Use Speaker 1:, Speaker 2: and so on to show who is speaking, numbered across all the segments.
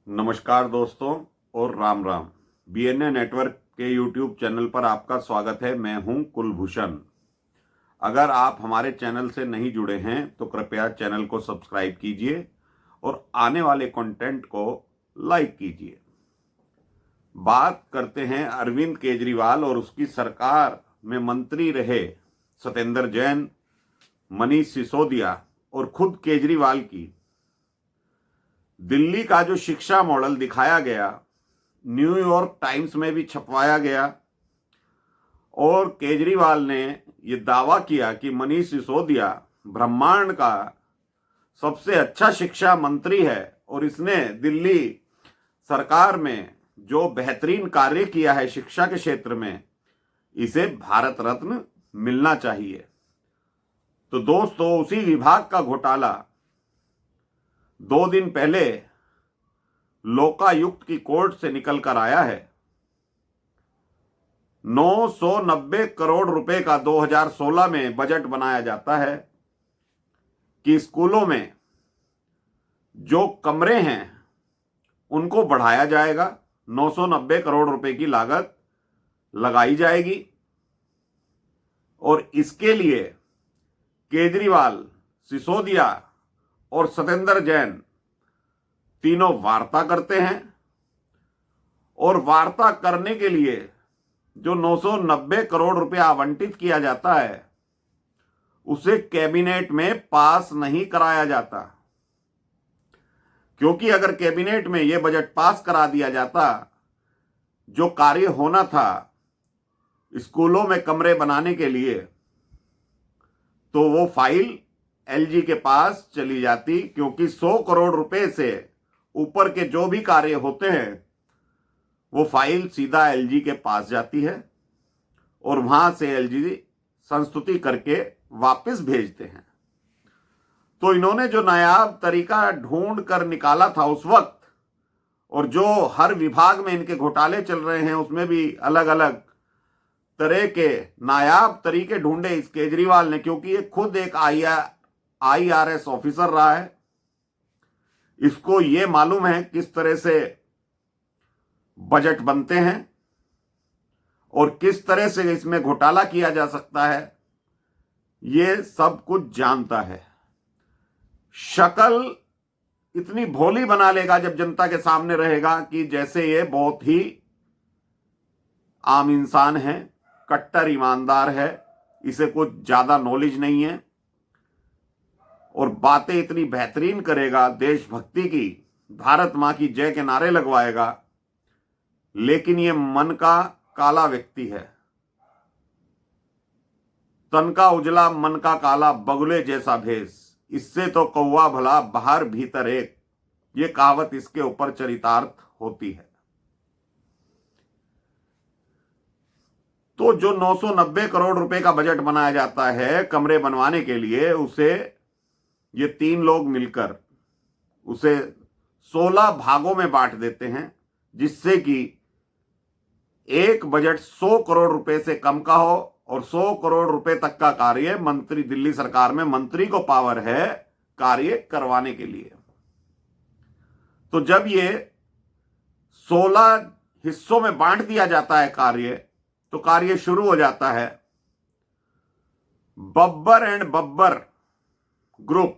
Speaker 1: नमस्कार दोस्तों और राम राम। बीएनए नेटवर्क के यूट्यूब चैनल पर आपका स्वागत है। मैं हूं कुलभूषण। अगर आप हमारे चैनल से नहीं जुड़े हैं तो कृपया चैनल को सब्सक्राइब कीजिए और आने वाले कंटेंट को लाइक कीजिए। बात करते हैं अरविंद केजरीवाल और उसकी सरकार में मंत्री रहे सत्येंद्र जैन, मनीष सिसोदिया और खुद केजरीवाल की। दिल्ली का जो शिक्षा मॉडल दिखाया गया, न्यूयॉर्क टाइम्स में भी छपवाया गया और केजरीवाल ने ये दावा किया कि मनीष सिसोदिया ब्रह्मांड का सबसे अच्छा शिक्षा मंत्री है और इसने दिल्ली सरकार में जो बेहतरीन कार्य किया है शिक्षा के क्षेत्र में, इसे भारत रत्न मिलना चाहिए। तो दोस्तों, उसी विभाग का घोटाला 2 दिन पहले लोकायुक्त की कोर्ट से निकल कर आया है। 990 करोड़ रुपए का 2016 में बजट बनाया जाता है कि स्कूलों में जो कमरे हैं उनको बढ़ाया जाएगा। 990 करोड़ रुपए की लागत लगाई जाएगी और इसके लिए केजरीवाल, सिसोदिया और सत्येंद्र जैन तीनों वार्ता करते हैं और वार्ता करने के लिए जो 990 करोड़ रुपया आवंटित किया जाता है उसे कैबिनेट में पास नहीं कराया जाता, क्योंकि अगर कैबिनेट में यह बजट पास करा दिया जाता, जो कार्य होना था स्कूलों में कमरे बनाने के लिए, तो वो फाइल एलजी के पास चली जाती, क्योंकि 100 करोड़ रुपए से ऊपर के जो भी कार्य होते हैं वो फाइल सीधा एलजी के पास जाती है और वहां से एलजी संस्तुति करके वापस भेजते हैं। तो इन्होंने जो नायाब तरीका ढूंढ कर निकाला था उस वक्त, और जो हर विभाग में इनके घोटाले चल रहे हैं उसमें भी अलग अलग तरह के नायाब तरीके ढूंढे इस केजरीवाल ने, क्योंकि ये खुद एक आईआरएस ऑफिसर रहा है। इसको ये मालूम है किस तरह से बजट बनते हैं और किस तरह से इसमें घोटाला किया जा सकता है, ये सब कुछ जानता है। शक्ल इतनी भोली बना लेगा जब जनता के सामने रहेगा कि जैसे ये बहुत ही आम इंसान है, कट्टर ईमानदार है, इसे कुछ ज्यादा नॉलेज नहीं है और बातें इतनी बेहतरीन करेगा, देशभक्ति की, भारत मां की जय के नारे लगवाएगा, लेकिन ये मन का काला व्यक्ति है। तन का उजला मन का काला, बगुले जैसा भेष, इससे तो कौवा भला बाहर भीतर एक, ये कहावत इसके ऊपर चरितार्थ होती है। तो जो 990 करोड़ रुपए का बजट बनाया जाता है कमरे बनवाने के लिए, उसे ये 3 लोग मिलकर उसे 16 भागों में बांट देते हैं, जिससे कि एक बजट 100 करोड़ रुपए से कम का हो और 100 करोड़ रुपए तक का कार्य मंत्री, दिल्ली सरकार में मंत्री को पावर है कार्य करवाने के लिए। तो जब ये 16 हिस्सों में बांट दिया जाता है कार्य, तो कार्य शुरू हो जाता है। Babbar and Babbar group,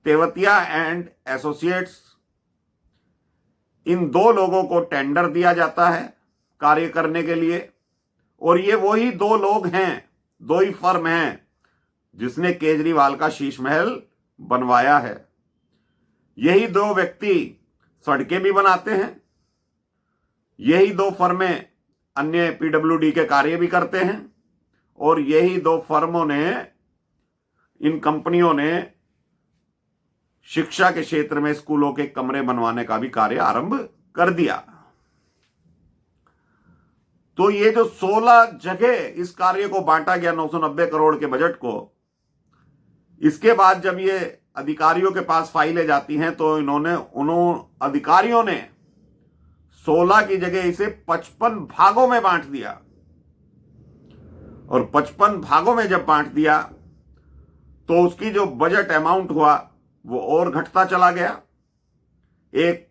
Speaker 1: Tewatia and associates, इन 2 लोगों को टेंडर दिया जाता है कार्य करने के लिए। और ये वही 2 लोग हैं, 2 ही फर्म हैं जिसने केजरीवाल का शीश महल बनवाया है। यही 2 व्यक्ति सड़कें भी बनाते हैं, यही 2 फर्में अन्य पीडब्ल्यूडी के कार्य भी करते हैं और यही 2 फर्मों ने, इन कंपनियों ने शिक्षा के क्षेत्र में स्कूलों के कमरे बनवाने का भी कार्य आरंभ कर दिया। तो ये जो 16 जगह इस कार्य को बांटा गया 990 करोड़ के बजट को, इसके बाद जब ये अधिकारियों के पास फाइलें जाती हैं तो उन अधिकारियों ने 16 की जगह इसे 55 भागों में बांट दिया और 55 भागों में जब बांट दिया तो उसकी जो बजट अमाउंट हुआ वो और घटता चला गया। एक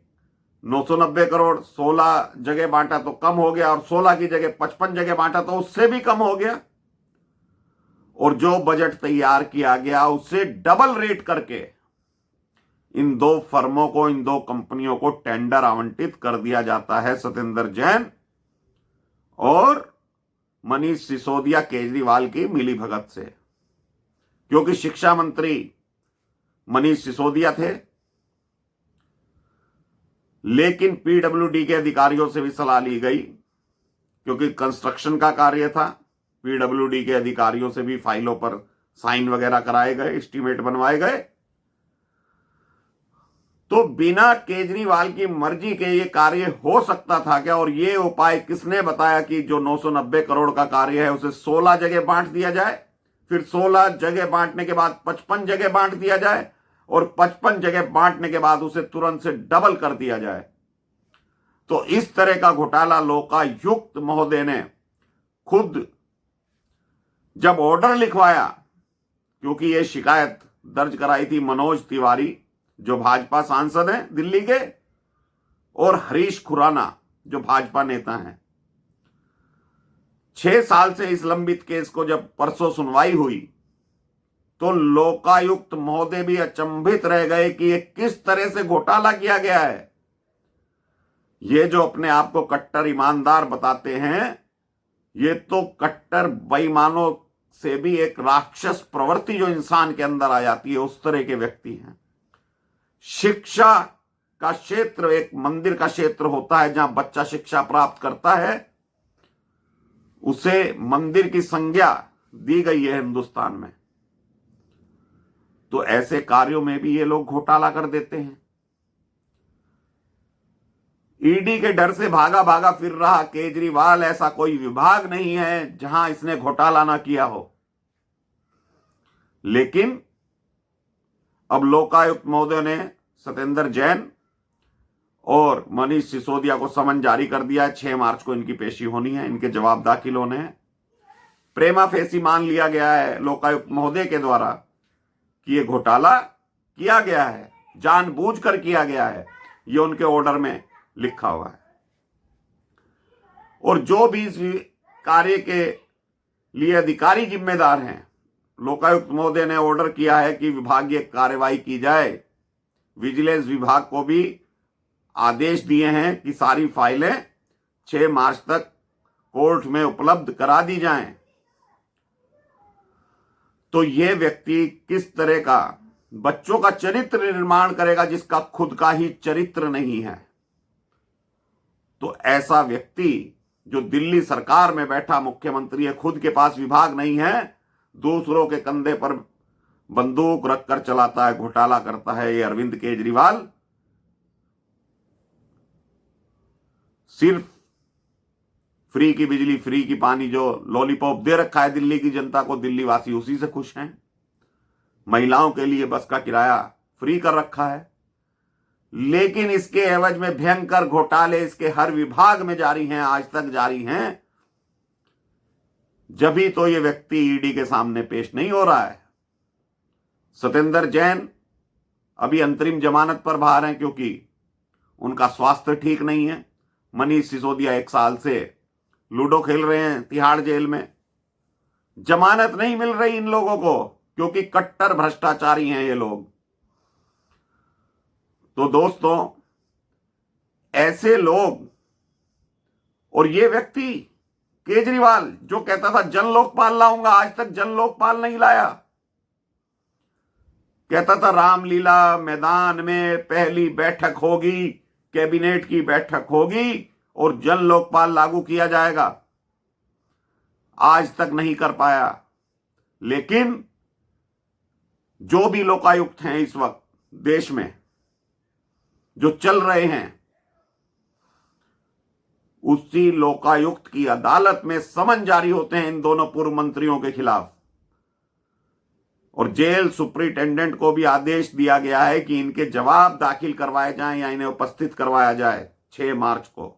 Speaker 1: 990 करोड़ 16 जगह बांटा तो कम हो गया, और 16 की जगह 55 जगह बांटा तो उससे भी कम हो गया। और जो बजट तैयार किया गया उससे डबल रेट करके इन दो फर्मों को, इन दो कंपनियों को टेंडर आवंटित कर दिया जाता है सत्येंद्र जैन और मनीष सिसोदिया केजरीवाल की मिलीभगत से। क्योंकि शिक्षा मंत्री मनीष सिसोदिया थे, लेकिन पीडब्ल्यूडी के अधिकारियों से भी सलाह ली गई, क्योंकि कंस्ट्रक्शन का कार्य था। पीडब्ल्यूडी के अधिकारियों से भी फाइलों पर साइन वगैरह कराए गए, एस्टीमेट बनवाए गए। तो बिना केजरीवाल की मर्जी के ये कार्य हो सकता था क्या? और ये उपाय किसने बताया कि जो 990 करोड़ का कार्य है उसे 16 जगह बांट दिया जाए, फिर 16 जगह बांटने के बाद 55 जगह बांट दिया जाए, और 55 जगह बांटने के बाद उसे तुरंत से डबल कर दिया जाए। तो इस तरह का घोटाला लोकायुक्त महोदय ने खुद जब ऑर्डर लिखवाया, क्योंकि यह शिकायत दर्ज कराई थी मनोज तिवारी जो भाजपा सांसद हैं दिल्ली के, और हरीश खुराना जो भाजपा नेता हैं। 6 साल से इस लंबित केस को जब परसों सुनवाई हुई तो लोकायुक्त महोदय भी अचंभित रह गए कि ये किस तरह से घोटाला किया गया है। ये जो अपने आप को कट्टर ईमानदार बताते हैं, ये तो कट्टर बेईमानों से भी एक राक्षस प्रवृत्ति जो इंसान के अंदर आ जाती है उस तरह के व्यक्ति हैं। शिक्षा का क्षेत्र एक मंदिर का क्षेत्र होता है, जहां बच्चा शिक्षा प्राप्त करता है उसे मंदिर की संज्ञा दी गई है हिंदुस्तान में। तो ऐसे कार्यों में भी ये लोग घोटाला कर देते हैं। ईडी के डर से भागा भागा फिर रहा केजरीवाल, ऐसा कोई विभाग नहीं है जहां इसने घोटाला ना किया हो। लेकिन अब लोकायुक्त महोदय ने सत्येंद्र जैन और मनीष सिसोदिया को समन जारी कर दिया है। 6 मार्च को इनकी पेशी होनी है, इनके जवाब दाखिल होने हैं। प्रेमा फेसी मान लिया गया है लोकायुक्त महोदय के द्वारा कि यह घोटाला किया गया है, जानबूझकर किया गया है, ये उनके ऑर्डर में लिखा हुआ है। और जो भी इस कार्य के लिए अधिकारी जिम्मेदार हैं, लोकायुक्त महोदय ने ऑर्डर किया है कि विभागीय कार्रवाई की जाए। विजिलेंस विभाग को भी आदेश दिए हैं कि सारी फाइलें 6 मार्च तक कोर्ट में उपलब्ध करा दी जाएं। तो यह व्यक्ति किस तरह का बच्चों का चरित्र निर्माण करेगा जिसका खुद का ही चरित्र नहीं है। तो ऐसा व्यक्ति जो दिल्ली सरकार में बैठा मुख्यमंत्री है, खुद के पास विभाग नहीं है, दूसरों के कंधे पर बंदूक रखकर चलाता है, घोटाला करता है ये अरविंद केजरीवाल। सिर्फ फ्री की बिजली, फ्री की पानी जो लॉलीपॉप दे रखा है दिल्ली की जनता को, दिल्ली वासी उसी से खुश हैं। महिलाओं के लिए बस का किराया फ्री कर रखा है, लेकिन इसके एवज में भयंकर घोटाले इसके हर विभाग में जारी हैं, आज तक जारी हैं। जब ही तो ये व्यक्ति ईडी के सामने पेश नहीं हो रहा है। सत्येंद्र जैन अभी अंतरिम जमानत पर बाहर हैं क्योंकि उनका स्वास्थ्य ठीक नहीं है। मनीष सिसोदिया 1 साल से लूडो खेल रहे हैं तिहाड़ जेल में। जमानत नहीं मिल रही इन लोगों को क्योंकि कट्टर भ्रष्टाचारी हैं ये लोग। तो दोस्तों, ऐसे लोग, और ये व्यक्ति केजरीवाल जो कहता था जन लोकपाल लाऊंगा, आज तक जन लोकपाल नहीं लाया। कहता था रामलीला मैदान में पहली बैठक होगी, कैबिनेट की बैठक होगी और जन लोकपाल लागू किया जाएगा। आज तक नहीं कर पाया। लेकिन जो भी लोकायुक्त हैं इस वक्त देश में जो चल रहे हैं, उसी लोकायुक्त की अदालत में समन जारी होते हैं इन दोनों पूर्व मंत्रियों के खिलाफ। और जेल सुपरिटेंडेंट को भी आदेश दिया गया है कि इनके जवाब दाखिल करवाए जाएं या इन्हें उपस्थित करवाया जाए 6 मार्च को।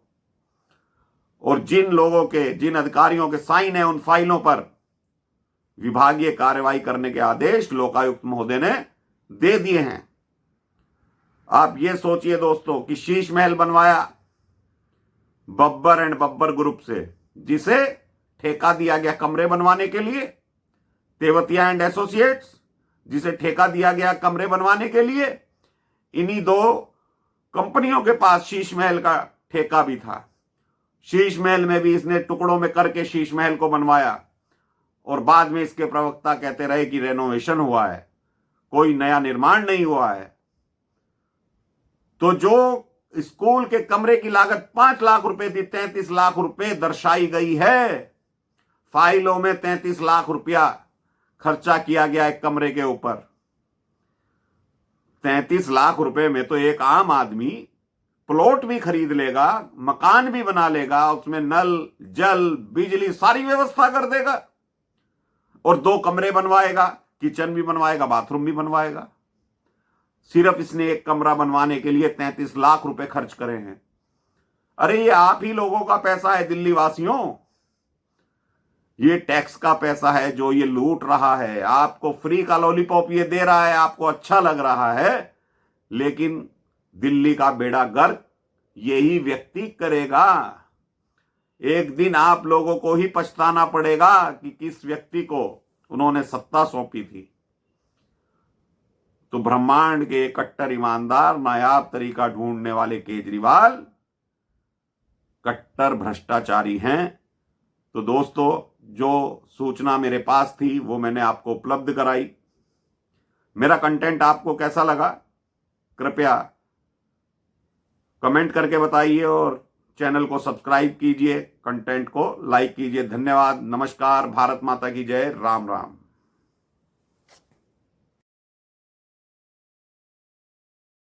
Speaker 1: और जिन लोगों के, जिन अधिकारियों के साइन है उन फाइलों पर विभागीय कार्रवाई करने के आदेश लोकायुक्त महोदय ने दे दिए हैं। आप ये सोचिए दोस्तों कि शीश महल बनवाया बब्बर एंड बब्बर ग्रुप से, जिसे ठेका दिया गया कमरे बनवाने के लिए, तेवतिया एंड एसोसिएट्स जिसे ठेका दिया गया कमरे बनवाने के लिए। इन्हीं दो कंपनियों के पास शीश महल का ठेका भी था। शीश महल में भी इसने टुकड़ों में करके शीश महल को बनवाया और बाद में इसके प्रवक्ता कहते रहे कि रेनोवेशन हुआ है, कोई नया निर्माण नहीं हुआ है। तो जो स्कूल के कमरे की लागत 5 लाख रुपए थी, 33 लाख रुपए दर्शाई गई है। फाइलों में 33 लाख रुपया खर्चा किया गया एक कमरे के ऊपर। 33 लाख रुपए में तो एक आम आदमी प्लॉट भी खरीद लेगा, मकान भी बना लेगा, उसमें नल जल बिजली सारी व्यवस्था कर देगा और 2 कमरे बनवाएगा, किचन भी बनवाएगा, बाथरूम भी बनवाएगा। सिर्फ इसने एक कमरा बनवाने के लिए 33 लाख रुपए खर्च करे हैं। अरे ये आप ही लोगों का पैसा है दिल्ली वासियों, ये टैक्स का पैसा है जो ये लूट रहा है। आपको फ्री का लॉलीपॉप ये दे रहा है, आपको अच्छा लग रहा है, लेकिन दिल्ली का बेड़ा गर्क यही व्यक्ति करेगा। एक दिन आप लोगों को ही पछताना पड़ेगा कि किस व्यक्ति को उन्होंने सत्ता सौंपी थी। तो ब्रह्मांड के कट्टर ईमानदार नायाब तरीका ढूंढने वाले केजरीवाल कट्टर भ्रष्टाचारी हैं। तो दोस्तों, जो सूचना मेरे पास थी वो मैंने आपको उपलब्ध कराई। मेरा कंटेंट आपको कैसा लगा कृपया कमेंट करके बताइए और चैनल को सब्सक्राइब कीजिए, कंटेंट को लाइक कीजिए। धन्यवाद, नमस्कार, भारत माता की जय, राम राम।